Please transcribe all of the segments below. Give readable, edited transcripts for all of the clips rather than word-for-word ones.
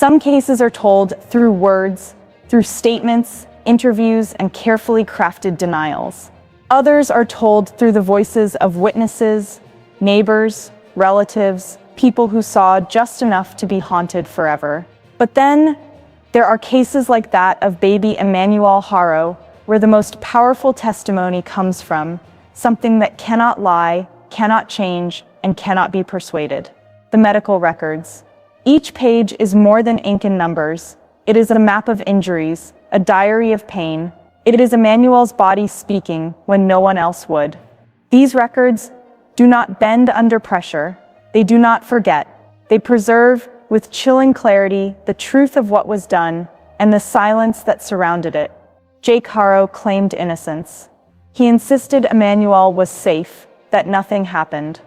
Some cases are told through words, through statements, interviews, and carefully crafted denials. Others are told through the voices of witnesses, neighbors, relatives, people who saw just enough to be haunted forever. But then, there are cases like that of baby Emmanuel Haro, where the most powerful testimony comes from something that cannot lie, cannot change, and cannot be persuaded. The medical records. Each page is more than ink and numbers. It is a map of injuries, a diary of pain. It is Emmanuel's body speaking when no one else would. These records do not bend under pressure. They do not forget. They preserve, with chilling clarity, the truth of what was done and the silence that surrounded it. Jake Haro claimed innocence. He insisted Emmanuel was safe, that nothing happened.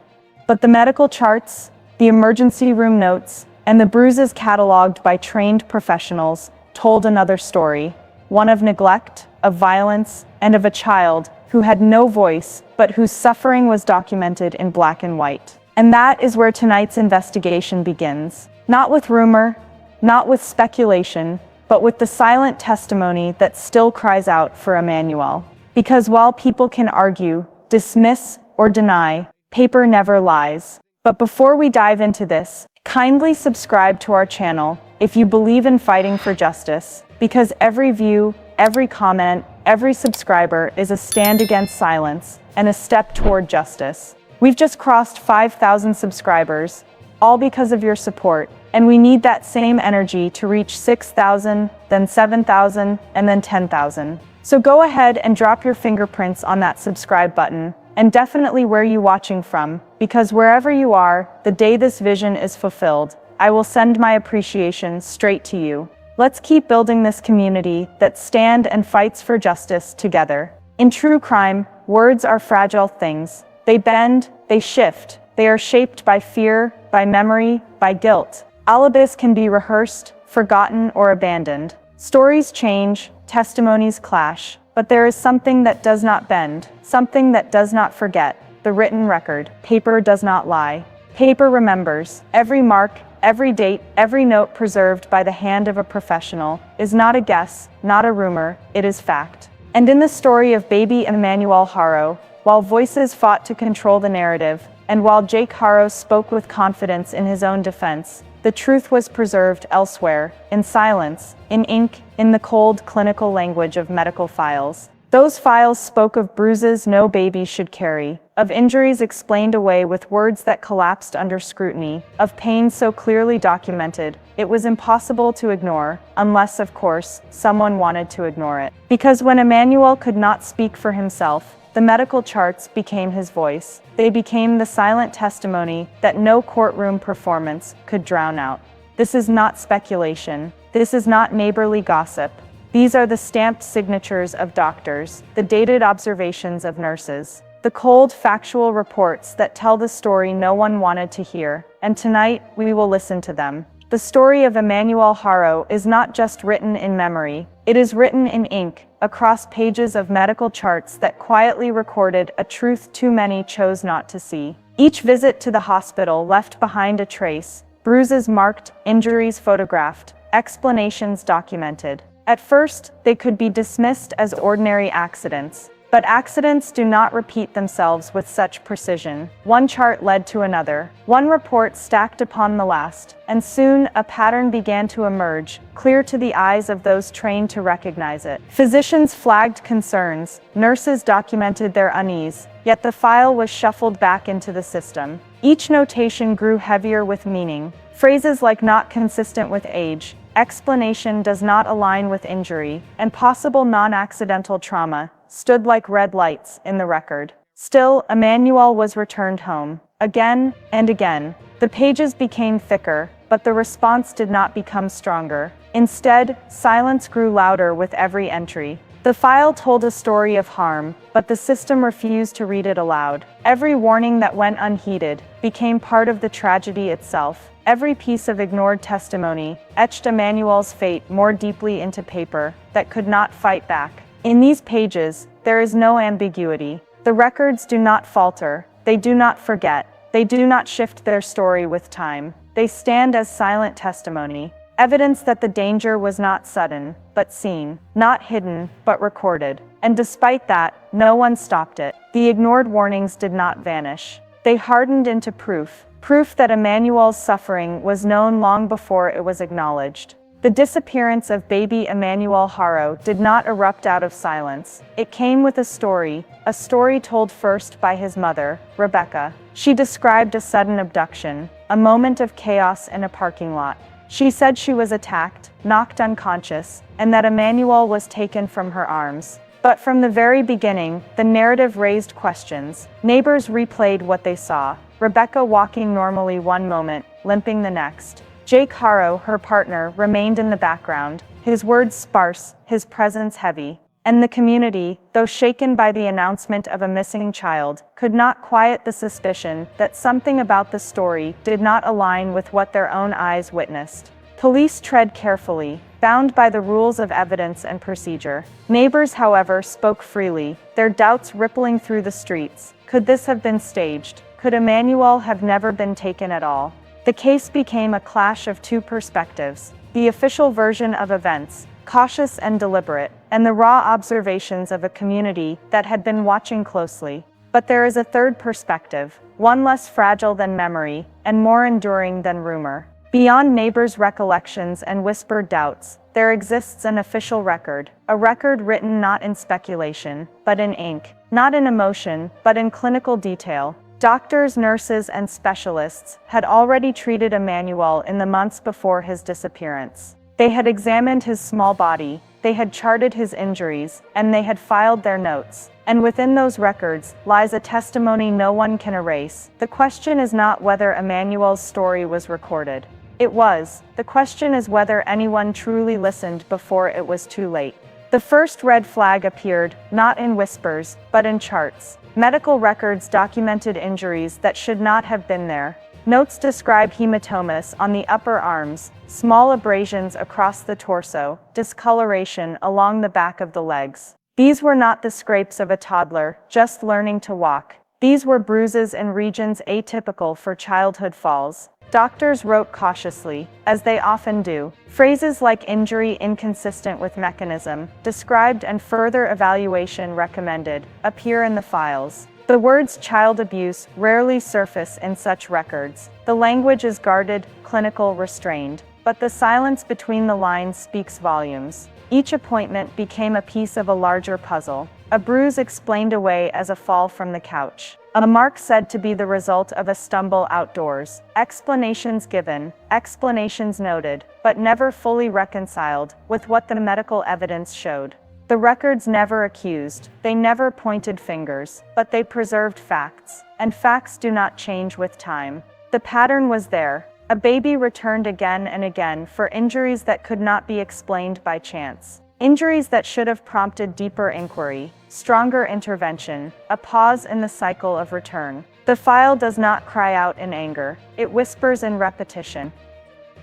But the medical charts, the emergency room notes, and the bruises cataloged by trained professionals told another story, one of neglect, of violence, and of a child who had no voice, but whose suffering was documented in black and white. And that is where tonight's investigation begins. Not with rumor, not with speculation, but with the silent testimony that still cries out for Emmanuel. Because while people can argue, dismiss, or deny, paper never lies. But before we dive into this, kindly subscribe to our channel if you believe in fighting for justice, because every view, every comment, every subscriber is a stand against silence and a step toward justice. We've just crossed 5,000 subscribers, all because of your support, and we need that same energy to reach 6,000, then 7,000, and then 10,000. So go ahead and drop your fingerprints on that subscribe button, and definitely where you watching from, because wherever you are, the day this vision is fulfilled, I will send my appreciation straight to you. Let's keep building this community that stands and fights for justice together. In true crime, words are fragile things. They bend, they shift, they are shaped by fear, by memory, by guilt. Alibis can be rehearsed, forgotten, or abandoned. Stories change, testimonies clash, but there is something that does not bend, something that does not forget, the written record. Paper does not lie. Paper remembers. Every mark, every date, every note preserved by the hand of a professional is not a guess, not a rumor, it is fact. And in the story of baby Emmanuel Haro, while voices fought to control the narrative, and while Jake Haro spoke with confidence in his own defense, the truth was preserved elsewhere, in silence, in ink, in the cold clinical language of medical files. Those files spoke of bruises no baby should carry, of injuries explained away with words that collapsed under scrutiny, of pain so clearly documented, it was impossible to ignore, unless, of course, someone wanted to ignore it. Because when Emmanuel could not speak for himself, the medical charts became his voice. They became the silent testimony that no courtroom performance could drown out. This is not speculation. This is not neighborly gossip. These are the stamped signatures of doctors, the dated observations of nurses, the cold, factual reports that tell the story no one wanted to hear. And tonight, we will listen to them. The story of Emmanuel Haro is not just written in memory. It is written in ink, across pages of medical charts that quietly recorded a truth too many chose not to see. Each visit to the hospital left behind a trace, bruises marked, injuries photographed, explanations documented. At first, they could be dismissed as ordinary accidents. But accidents do not repeat themselves with such precision. One chart led to another, one report stacked upon the last, and soon a pattern began to emerge, clear to the eyes of those trained to recognize it. Physicians flagged concerns, nurses documented their unease, yet the file was shuffled back into the system. Each notation grew heavier with meaning. Phrases like not consistent with age, explanation does not align with injury, and possible non-accidental trauma stood like red lights in the record. Still, Emmanuel was returned home. Again and again. The pages became thicker, but the response did not become stronger. Instead, silence grew louder with every entry. The file told a story of harm, but the system refused to read it aloud. Every warning that went unheeded became part of the tragedy itself. Every piece of ignored testimony etched Emmanuel's fate more deeply into paper that could not fight back. In these pages, there is no ambiguity. The records do not falter, they do not forget, they do not shift their story with time. They stand as silent testimony, Evidence that the danger was not sudden, but seen, not hidden, but recorded. And despite that, no one stopped it. The ignored warnings did not vanish. They hardened into proof that Emmanuel's suffering was known long before it was acknowledged. The disappearance of baby Emmanuel Haro did not erupt out of silence. It came with a story told first by his mother, Rebecca. She described a sudden abduction, a moment of chaos in a parking lot. She said she was attacked, knocked unconscious, and that Emmanuel was taken from her arms. But from the very beginning, the narrative raised questions. Neighbors replayed what they saw. Rebecca walking normally one moment, limping the next. Jake Haro, her partner, remained in the background, his words sparse, his presence heavy. And the community, though shaken by the announcement of a missing child, could not quiet the suspicion that something about the story did not align with what their own eyes witnessed. Police tread carefully, bound by the rules of evidence and procedure. Neighbors, however, spoke freely, their doubts rippling through the streets. Could this have been staged? Could Emmanuel have never been taken at all? The case became a clash of two perspectives: the official version of events, cautious and deliberate, and the raw observations of a community that had been watching closely. But there is a third perspective, one less fragile than memory, and more enduring than rumor. Beyond neighbors' recollections and whispered doubts, there exists an official record, a record written not in speculation, but in ink, not in emotion, but in clinical detail. Doctors, nurses, and specialists had already treated Emmanuel in the months before his disappearance. They had examined his small body, they had charted his injuries, and they had filed their notes. And within those records lies a testimony no one can erase. The question is not whether Emmanuel's story was recorded. It was. The question is whether anyone truly listened before it was too late. The first red flag appeared, not in whispers, but in charts. Medical records documented injuries that should not have been there. Notes describe hematomas on the upper arms, small abrasions across the torso, discoloration along the back of the legs. These were not the scrapes of a toddler, just learning to walk. These were bruises in regions atypical for childhood falls. Doctors wrote cautiously, as they often do. Phrases like injury inconsistent with mechanism, described and further evaluation recommended, appear in the files. The words child abuse rarely surface in such records. The language is guarded, clinical, restrained, but the silence between the lines speaks volumes. Each appointment became a piece of a larger puzzle. A bruise explained away as a fall from the couch. A mark said to be the result of a stumble outdoors. Explanations given, explanations noted, but never fully reconciled with what the medical evidence showed. The records never accused, they never pointed fingers, but they preserved facts, and facts do not change with time. The pattern was there. A baby returned again and again for injuries that could not be explained by chance. Injuries that should have prompted deeper inquiry, stronger intervention, a pause in the cycle of return. The file does not cry out in anger, it whispers in repetition.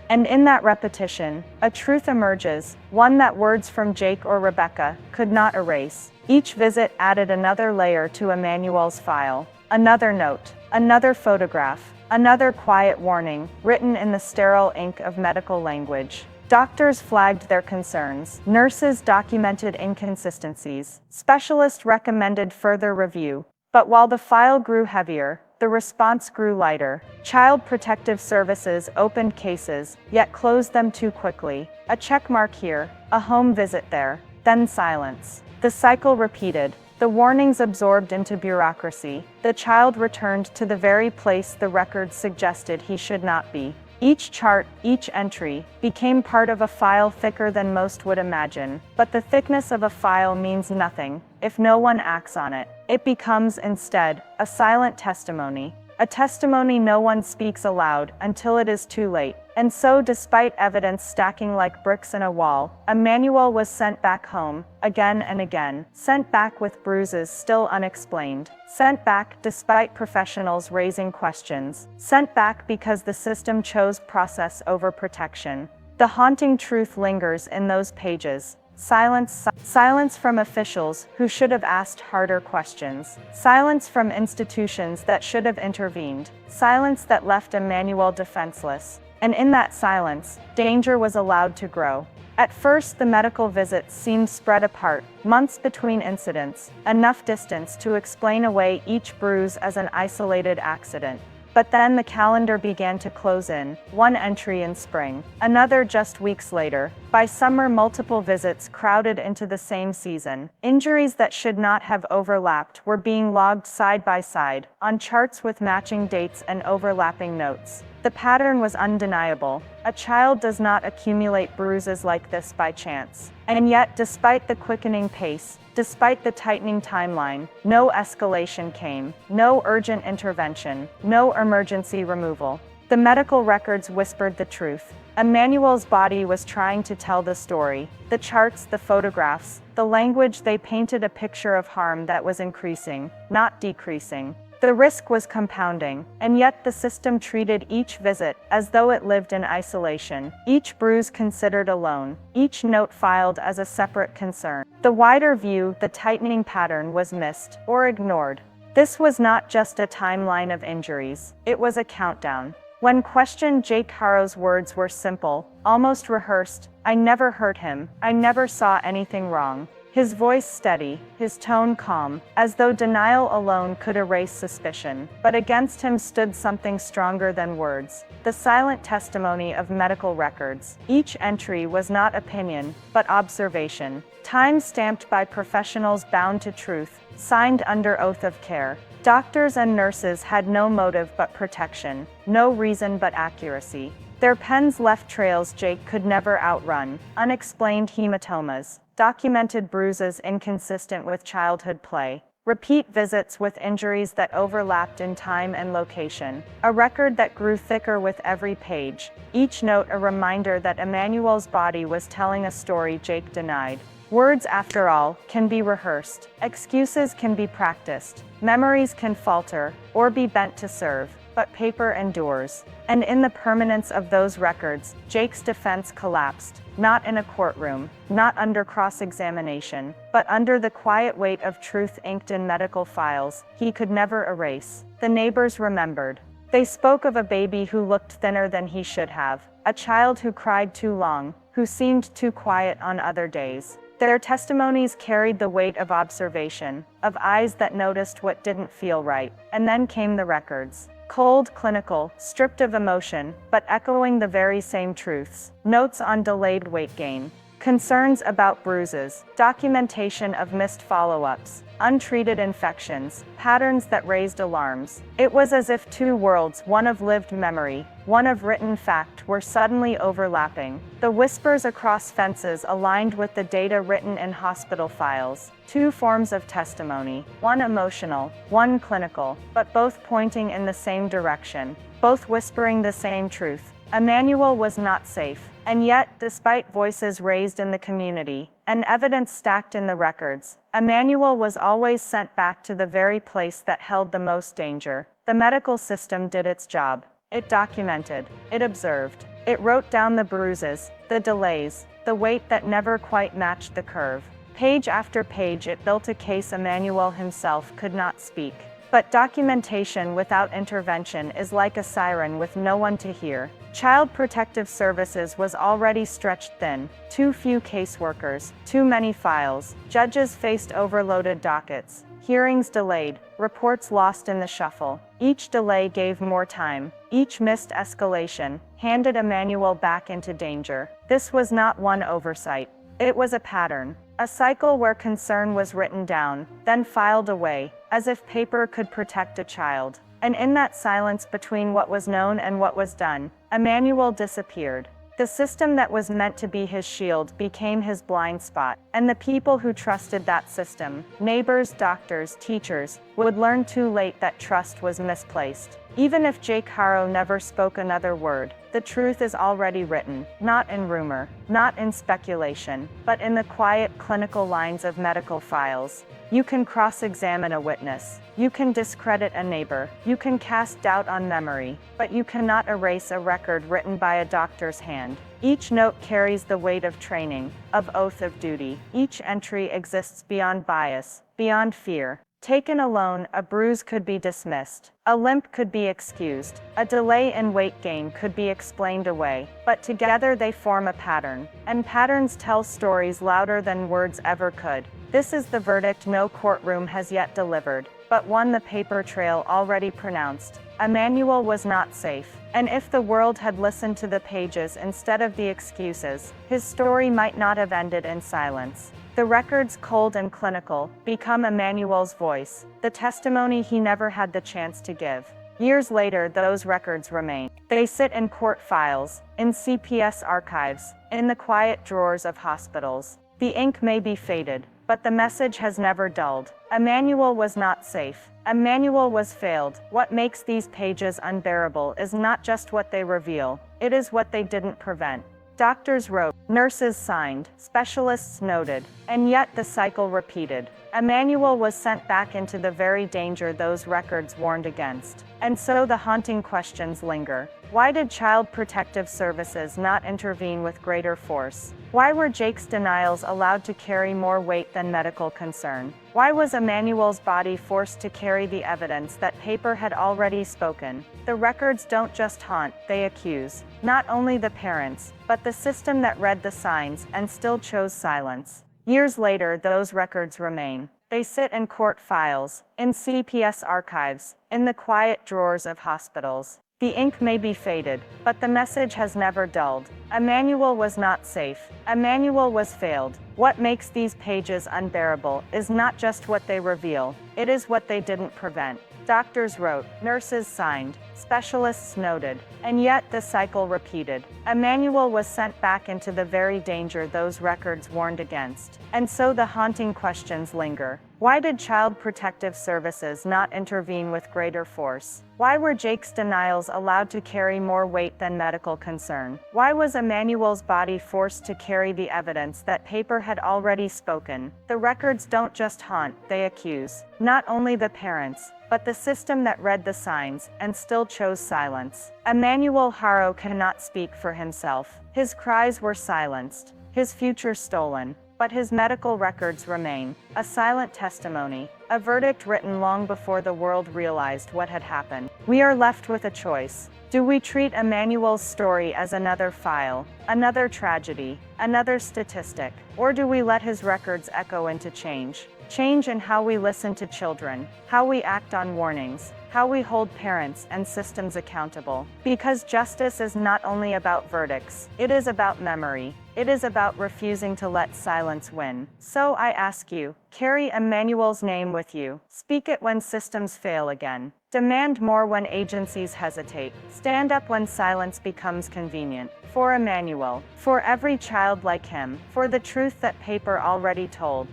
And in that repetition, a truth emerges, one that words from Jake or Rebecca could not erase. Each visit added another layer to Emmanuel's file. Another note, another photograph, another quiet warning, written in the sterile ink of medical language. Doctors flagged their concerns. Nurses documented inconsistencies. Specialists recommended further review. But while the file grew heavier, the response grew lighter. Child Protective Services opened cases, yet closed them too quickly. A check mark here, a home visit there, then silence. The cycle repeated. The warnings absorbed into bureaucracy. The child returned to the very place the records suggested he should not be. Each chart, each entry, became part of a file thicker than most would imagine. But the thickness of a file means nothing if no one acts on it. It becomes, instead, a silent testimony. A testimony no one speaks aloud until it is too late. And so, despite evidence stacking like bricks in a wall, Emmanuel was sent back home, again and again. Sent back with bruises still unexplained. Sent back despite professionals raising questions. Sent back because the system chose process over protection. The haunting truth lingers in those pages. Silence from officials who should have asked harder questions. Silence from institutions that should have intervened. Silence that left Emmanuel defenseless. And in that silence, danger was allowed to grow. At first, the medical visits seemed spread apart, months between incidents, enough distance to explain away each bruise as an isolated accident. But then the calendar began to close in, one entry in spring, another just weeks later. By summer, multiple visits crowded into the same season. Injuries that should not have overlapped were being logged side by side, on charts with matching dates and overlapping notes. The pattern was undeniable. A child does not accumulate bruises like this by chance. And yet, despite the quickening pace, despite the tightening timeline, no escalation came, no urgent intervention, no emergency removal. The medical records whispered the truth. Emmanuel's body was trying to tell the story. The charts, the photographs, the language, they painted a picture of harm that was increasing, not decreasing. The risk was compounding, and yet the system treated each visit as though it lived in isolation, each bruise considered alone, each note filed as a separate concern. The wider view, the tightening pattern, was missed or ignored. This was not just a timeline of injuries, it was a countdown. When questioned, Jake Haro's words were simple, almost rehearsed. "I never hurt him. I never saw anything wrong." His voice steady, his tone calm, as though denial alone could erase suspicion. But against him stood something stronger than words, the silent testimony of medical records. Each entry was not opinion, but observation, time-stamped by professionals bound to truth, signed under oath of care. Doctors and nurses had no motive but protection, no reason but accuracy. Their pens left trails Jake could never outrun, unexplained hematomas, documented bruises inconsistent with childhood play, repeat visits with injuries that overlapped in time and location, a record that grew thicker with every page, each note a reminder that Emmanuel's body was telling a story Jake denied. Words, after all, can be rehearsed, excuses can be practiced, memories can falter, or be bent to serve, but paper endures. And in the permanence of those records, Jake's defense collapsed, not in a courtroom, not under cross-examination, but under the quiet weight of truth inked in medical files he could never erase. The neighbors remembered. They spoke of a baby who looked thinner than he should have, a child who cried too long, who seemed too quiet on other days. Their testimonies carried the weight of observation, of eyes that noticed what didn't feel right. And then came the records. Cold, clinical, stripped of emotion, but echoing the very same truths. Notes on delayed weight gain, concerns about bruises, documentation of missed follow-ups, untreated infections, patterns that raised alarms. It was as if two worlds, one of lived memory, one of written fact, were suddenly overlapping. The whispers across fences aligned with the data written in hospital files. Two forms of testimony, one emotional, one clinical, but both pointing in the same direction, both whispering the same truth. Emmanuel was not safe. And yet, despite voices raised in the community, and evidence stacked in the records, Emmanuel was always sent back to the very place that held the most danger. The medical system did its job. It documented, it observed, it wrote down the bruises, the delays, the weight that never quite matched the curve. Page after page it built a case Emmanuel himself could not speak. But documentation without intervention is like a siren with no one to hear. Child Protective Services was already stretched thin, too few caseworkers, too many files, judges faced overloaded dockets, hearings delayed, reports lost in the shuffle. Each delay gave more time, each missed escalation, handed Emmanuel back into danger. This was not one oversight. It was a pattern, a cycle where concern was written down, then filed away, as if paper could protect a child. And in that silence between what was known and what was done, Emmanuel disappeared. The system that was meant to be his shield became his blind spot, and the people who trusted that system, neighbors, doctors, teachers, would learn too late that trust was misplaced. Even if Jake Haro never spoke another word, the truth is already written, not in rumor, not in speculation, but in the quiet clinical lines of medical files. You can cross-examine a witness, you can discredit a neighbor, you can cast doubt on memory, but you cannot erase a record written by a doctor's hand. Each note carries the weight of training, of oath of duty. Each entry exists beyond bias, beyond fear. Taken alone, a bruise could be dismissed. A limp could be excused. A delay in weight gain could be explained away. But together they form a pattern. And patterns tell stories louder than words ever could. This is the verdict no courtroom has yet delivered, but one the paper trail already pronounced. Emmanuel was not safe. And if the world had listened to the pages instead of the excuses, his story might not have ended in silence. The records, cold and clinical, become Emmanuel's voice, the testimony he never had the chance to give. Years later, those records remain. They sit in court files, in CPS archives, in the quiet drawers of hospitals. The ink may be faded, but the message has never dulled. Emmanuel was not safe. Emmanuel was failed. What makes these pages unbearable is not just what they reveal, it is what they didn't prevent. Doctors wrote, nurses signed, specialists noted, and yet the cycle repeated. Emmanuel was sent back into the very danger those records warned against. And so the haunting questions linger. Why did Child Protective Services not intervene with greater force? Why were Jake's denials allowed to carry more weight than medical concern? Why was Emmanuel's body forced to carry the evidence that paper had already spoken? The records don't just haunt, they accuse. Not only the parents, but the system that read the signs and still chose silence. Years later, those records remain. They sit in court files, in CPS archives, in the quiet drawers of hospitals. The ink may be faded, but the message has never dulled. Emmanuel was not safe. Emmanuel was failed. What makes these pages unbearable is not just what they reveal, it is what they didn't prevent. Doctors wrote, nurses signed, specialists noted, and yet the cycle repeated. Emmanuel was sent back into the very danger those records warned against. And so the haunting questions linger. Why did Child Protective Services not intervene with greater force? Why were Jake's denials allowed to carry more weight than medical concern? Why was Emmanuel's body forced to carry the evidence that paper had already spoken? The records don't just haunt, they accuse. Not only the parents, but the system that read the signs and still chose silence. Emmanuel Haro cannot speak for himself. His cries were silenced, his future stolen, but his medical records remain, a silent testimony, a verdict written long before the world realized what had happened. We are left with a choice. Do we treat Emmanuel's story as another file, another tragedy, another statistic, or do we let his records echo into change? Change in how we listen to children, how we act on warnings, how we hold parents and systems accountable. Because justice is not only about verdicts, it is about memory. It is about refusing to let silence win. So I ask you, carry Emmanuel's name with you. Speak it when systems fail again. Demand more when agencies hesitate. Stand up when silence becomes convenient. For Emmanuel, for every child like him, for the truth that paper already told.